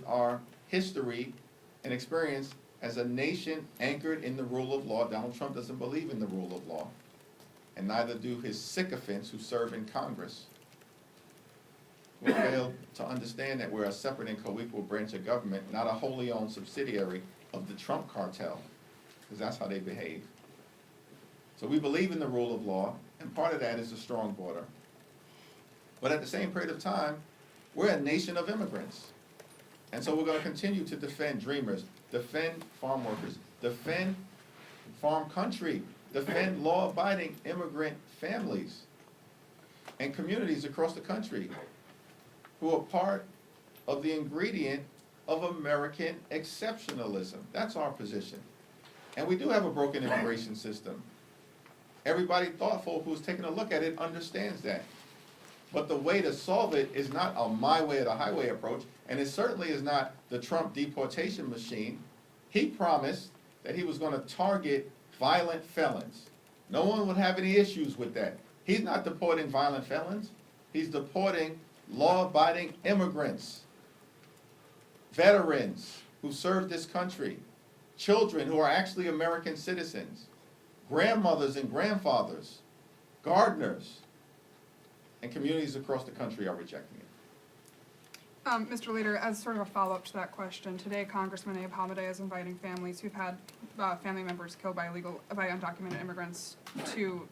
our history and experience as a nation anchored in the rule of law. Donald Trump doesn't believe in the rule of law, and neither do his sycophants who serve in Congress. We fail to understand that we're a separate and co-equal branch of government, not a wholly owned subsidiary of the Trump cartel, because that's how they behave. So we believe in the rule of law, and part of that is a strong border. But at the same period of time, we're a nation of immigrants. And so we're going to continue to defend dreamers, defend farm workers, defend farm country, defend law-abiding immigrant families and communities across the country who are part of the ingredient of American exceptionalism. That's our position. And we do have a broken immigration system. Everybody thoughtful who's taking a look at it understands that. But the way to solve it is not a my way or the highway approach, and it certainly is not the Trump deportation machine. He promised that he was going to target violent felons. No one would have any issues with that. He's not deporting violent felons. He's deporting law-abiding immigrants, veterans who served this country, children who are actually American citizens, grandmothers and grandfathers, gardeners, and communities across the country are rejecting it. Mr. Leader, as sort of a follow-up to that question, today Congressman Abe Hamadeh is inviting families who've had family members killed by undocumented immigrants to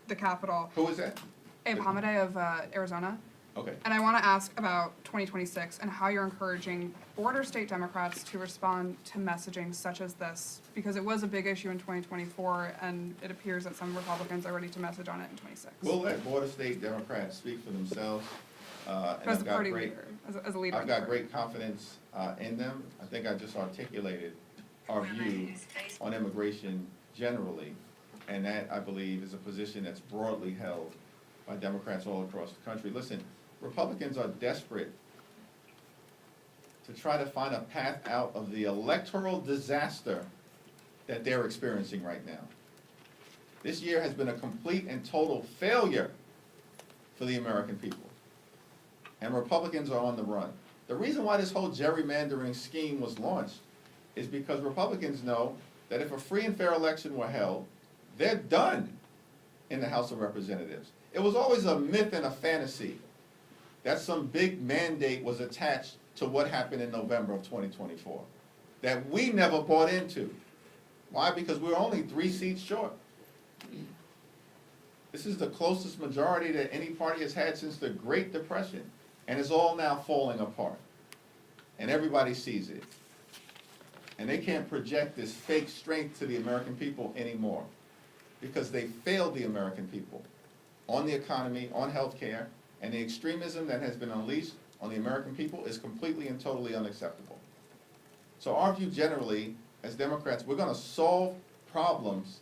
the Capitol. Who is that? Abe Hamadeh of Arizona. Okay. And I want to ask about 2026 and how you're encouraging border state Democrats to respond to messaging such as this, because it was a big issue in 2024, and it appears that some Republicans are ready to message on it in 26. We'll let border state Democrats speak for themselves. And As the party leader, as a leader. I've got great confidence in them. I think I just articulated our view on immigration generally, and that, I believe, is a position that's broadly held by Democrats all across the country. Listen, Republicans are desperate to try to find a path out of the electoral disaster that they're experiencing right now. This year has been a complete and total failure for the American people. And Republicans are on the run. The reason why this whole gerrymandering scheme was launched is because Republicans know that if a free and fair election were held, they're done in the House of Representatives. It was always a myth and a fantasy that some big mandate was attached to what happened in November of 2024 that we never bought into. Why? Because we were only 3 seats short. This is the closest majority that any party has had since the Great Depression, and it's all now falling apart. And everybody sees it. And they can't project this fake strength to the American people anymore because they failed the American people on the economy, on health care, and the extremism that has been unleashed on the American people is completely and totally unacceptable. So our view generally, as Democrats, we're going to solve problems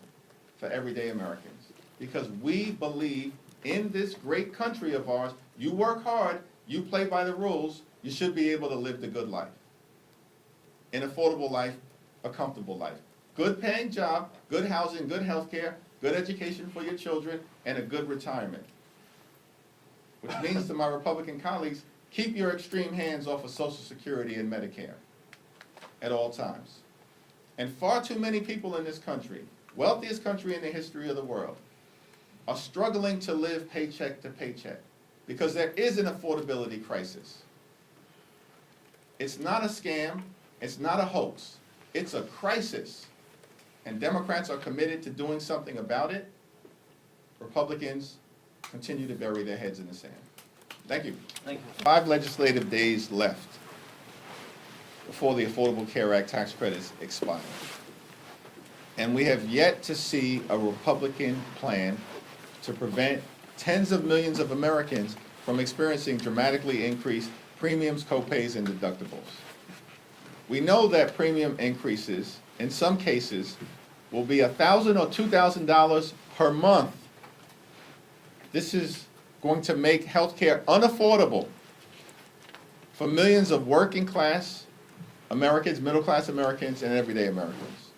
for everyday Americans because we believe in this great country of ours. You work hard, you play by the rules, you should be able to live the good life. An affordable life, a comfortable life. Good paying job, good housing, good health care, good education for your children, and a good retirement. Which means to my Republican colleagues, keep your extreme hands off of Social Security and Medicare at all times. And far too many people in this country, wealthiest country in the history of the world, are struggling to live paycheck to paycheck because there is an affordability crisis. It's not a scam, it's not a hoax, it's a crisis. And Democrats are committed to doing something about it. Republicans continue to bury their heads in the sand. Thank you. Thank you. 5 legislative days left before the Affordable Care Act tax credits expire. And we have yet to see a Republican plan to prevent tens of millions of Americans from experiencing dramatically increased premiums, copays, and deductibles. We know that premium increases, in some cases, will be $1,000 or $2,000 per month. This is going to make health care unaffordable for millions of working class Americans, middle class Americans, and everyday Americans.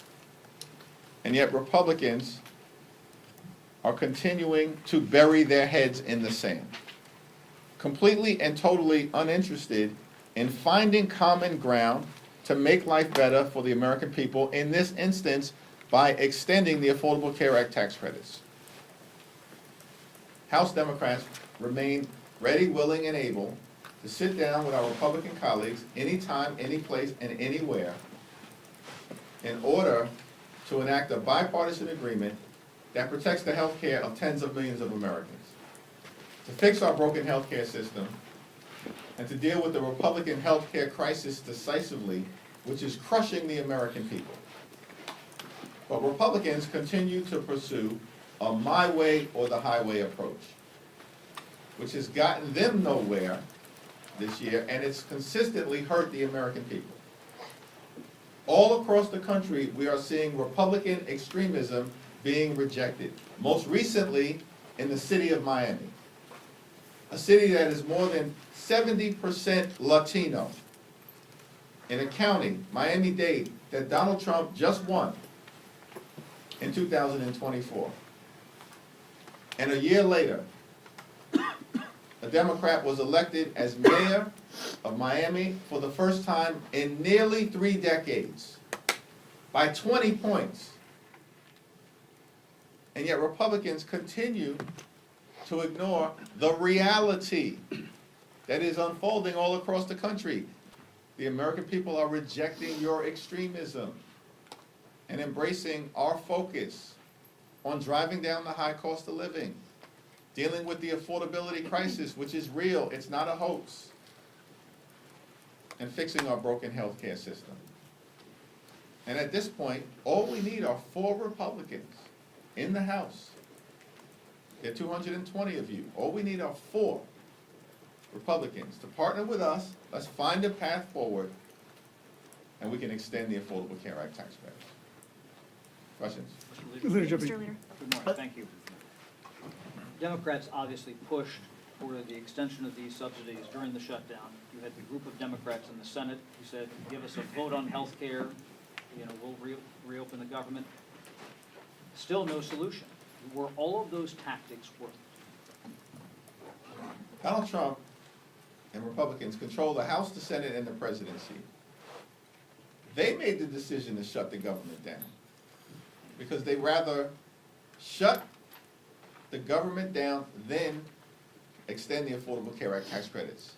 And yet Republicans are continuing to bury their heads in the sand, completely and totally uninterested in finding common ground to make life better for the American people, in this instance, by extending the Affordable Care Act tax credits. House Democrats remain ready, willing, and able to sit down with our Republican colleagues anytime, any place, and anywhere in order to enact a bipartisan agreement that protects the health care of tens of millions of Americans, to fix our broken health care system, and to deal with the Republican health care crisis decisively, which is crushing the American people. But Republicans continue to pursue a my way or the highway approach, which has gotten them nowhere this year, and it's consistently hurt the American people. All across the country, we are seeing Republican extremism being rejected. Most recently, in the city of Miami, a city that is more than 70% Latino, in a county, Miami-Dade, that Donald Trump just won in 2024. And a year later, a Democrat was elected as mayor of Miami for the first time in nearly 3 decades, by 20 points. And yet Republicans continue to ignore the reality that is unfolding all across the country. The American people are rejecting your extremism and embracing our focus on driving down the high cost of living, dealing with the affordability crisis, which is real, it's not a hoax, and fixing our broken health care system. And at this point, all we need are 4 Republicans in the House. There are 220 of you. All we need are 4 Republicans to partner with us. Let's find a path forward, and we can extend the Affordable Care Act tax credits. Questions? Leader Jeffries. Mr. Leader. Good morning, thank you. Democrats obviously pushed for the extension of these subsidies during the shutdown. You had the group of Democrats in the Senate who said, give us a vote on health care, we'll reopen the government. Still no solution. Were all of those tactics worked? Donald Trump and Republicans control the House, the Senate, and the presidency. They made the decision to shut the government down because they rather shut the government down than extend the Affordable Care Act tax credits.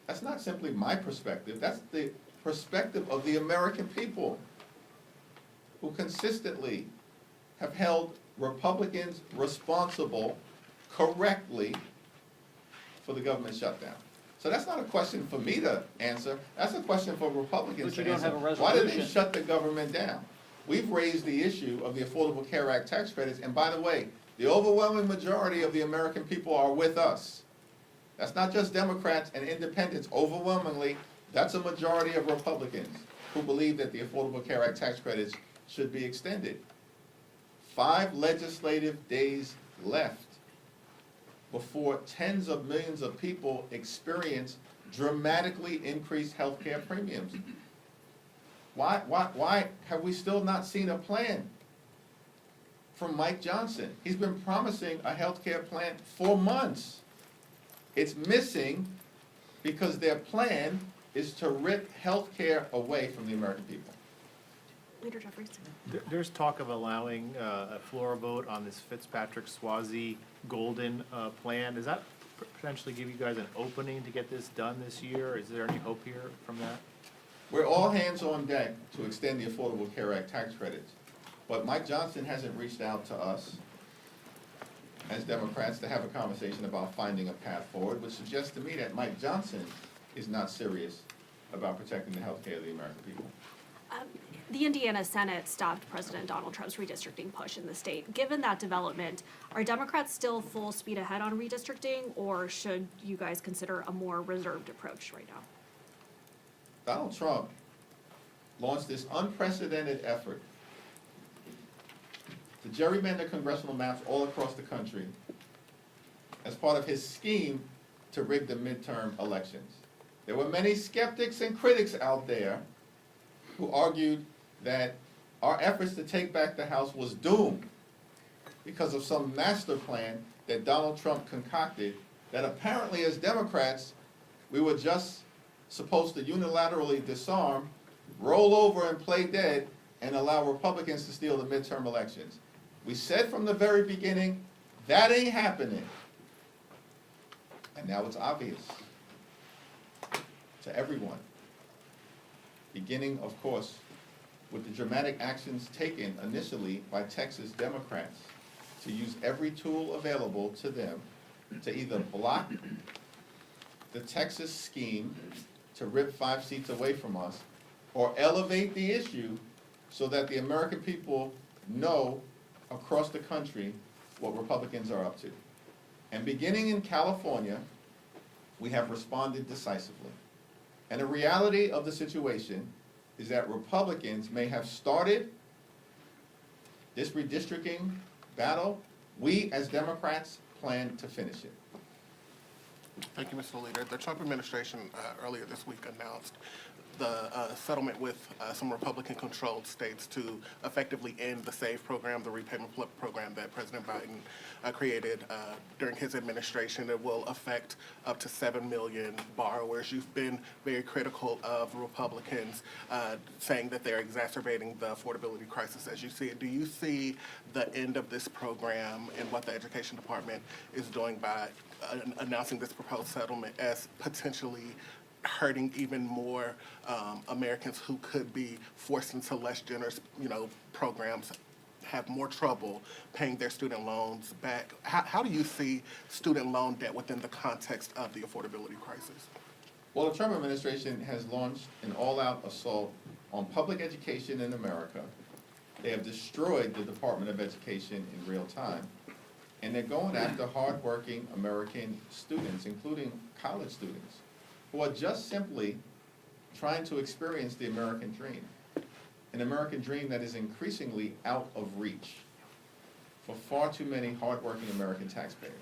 That's not simply my perspective, that's the perspective of the American people, who consistently have held Republicans responsible correctly for the government shutdown. So that's not a question for me to answer, that's a question for Republicans to But you don't answer. have a Why did they resolution. shut the government down? We've raised the issue of the Affordable Care Act tax credits, and by the way, the overwhelming majority of the American people are with us. That's not just Democrats and independents. Overwhelmingly, that's a majority of Republicans who believe that the Affordable Care Act tax credits should be extended. 5 legislative days left before tens of millions of people experience dramatically increased health care premiums. Why have we still not seen a plan from Mike Johnson? He's been promising a health care plan for months. It's missing because their plan is to rip health care away from the American people. Leader Jeffries. There's talk of allowing a floor vote on this Fitzpatrick-Swayze Golden plan. Does that potentially give you guys an opening to get this done this year? Is there any hope here from that? We're all hands on deck to extend the Affordable Care Act tax credits, but Mike Johnson hasn't reached out to us as Democrats to have a conversation about finding a path forward, which suggests to me that Mike Johnson is not serious about protecting the health care of the American people. The Indiana Senate stopped President Donald Trump's redistricting push in the state. Given that development, are Democrats still full speed ahead on redistricting, or should you guys consider a more reserved approach right now? Donald Trump launched this unprecedented effort to gerrymander congressional maps all across the country as part of his scheme to rig the midterm elections. There were many skeptics and critics out there who argued that our efforts to take back the House was doomed because of some master plan that Donald Trump concocted that apparently, as Democrats, we were just supposed to unilaterally disarm, roll over and play dead, and allow Republicans to steal the midterm elections. We said from the very beginning, that ain't happening. And now it's obvious to everyone. Beginning, of course, with the dramatic actions taken initially by Texas Democrats to use every tool available to them to either block the Texas scheme to rip 5 seats away from us, or elevate the issue so that the American people know across the country what Republicans are up to. And beginning in California, we have responded decisively. And the reality of the situation is that Republicans may have started this redistricting battle. We, as Democrats, plan to finish it. Thank you, Mr. Leader. The Trump administration earlier this week announced the settlement with some Republican-controlled states to effectively end the SAVE program, the repayment program that President Biden created during his administration. It will affect up to 7 million borrowers. You've been very critical of Republicans, saying that they're exacerbating the affordability crisis as you see it. Do you see the end of this program and what the Education Department is doing by announcing this proposed settlement as potentially hurting even more Americans who could be forced into less generous, programs, have more trouble paying their student loans back? How do you see student loan debt within the context of the affordability crisis? Well, the Trump administration has launched an all-out assault on public education in America. They have destroyed the Department of Education in real time. And they're going after hardworking American students, including college students, who are just simply trying to experience the American dream. An American dream that is increasingly out of reach for far too many hardworking American taxpayers.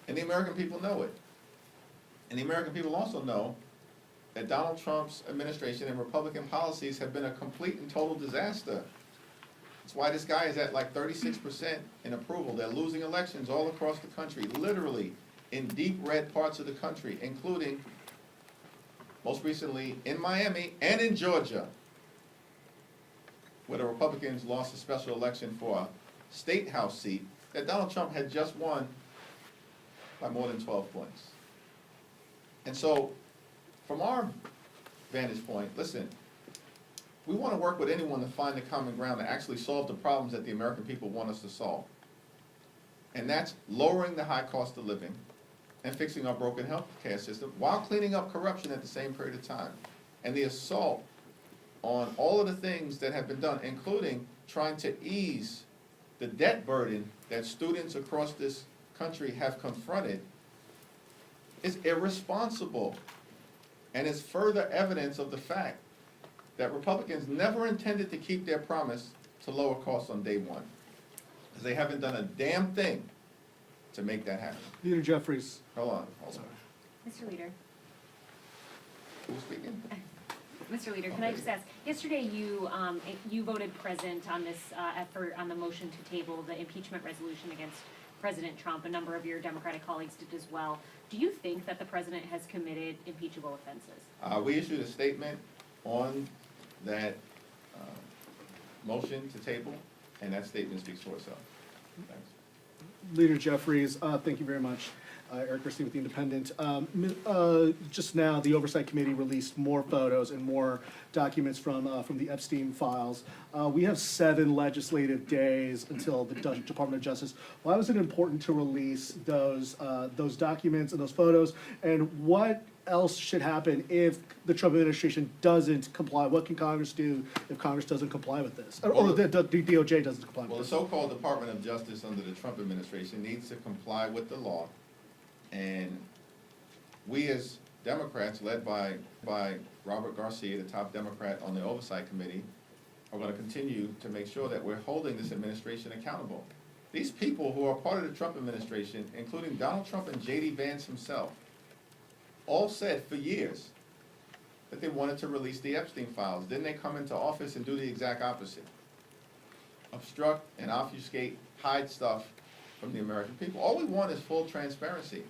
And the American people know it. And the American people also know that Donald Trump's administration and Republican policies have been a complete and total disaster. That's why this guy is at like 36% in approval. They're losing elections all across the country, literally in deep red parts of the country, including, most recently, in Miami and in Georgia, where the Republicans lost a special election for a state house seat that Donald Trump had just won by more than 12 points. And so, from our vantage point, listen, we want to work with anyone to find the common ground to actually solve the problems that the American people want us to solve. And that's lowering the high cost of living and fixing our broken health care system while cleaning up corruption at the same period of time. And the assault on all of the things that have been done, including trying to ease the debt burden that students across this country have confronted, is irresponsible and is further evidence of the fact that Republicans never intended to keep their promise to lower costs on day one, because they haven't done a damn thing to make that happen. Leader Jeffries. Hold on. Mr. Leader, Who's speaking? Mr. Leader, can I just ask, yesterday you voted present on this effort on the motion to table the impeachment resolution against President Trump. A number of your Democratic colleagues did as well. Do you think that the president has committed impeachable offenses? We issued a statement on that motion to table, and that statement speaks for itself. Thanks. Leader Jeffries, thank you very much. Eric Christie with The Independent. Just now, the Oversight Committee released more photos and more documents from the Epstein files. We have 7 legislative days until the Department of Justice. Why was it important to release those documents and those photos? And what else should happen if the Trump administration doesn't comply? What can Congress do if Congress doesn't comply with this? Or the DOJ doesn't comply with Well, the this? so-called Department of Justice under the Trump administration needs to comply with the law. And we as Democrats, led by Robert Garcia, the top Democrat on the Oversight Committee, are going to continue to make sure that we're holding this administration accountable. These people who are part of the Trump administration, including Donald Trump and J.D. Vance himself, all said for years that they wanted to release the Epstein files. Then they come into office and do the exact opposite. Obstruct and obfuscate, hide stuff from the American people. All we want is full transparency.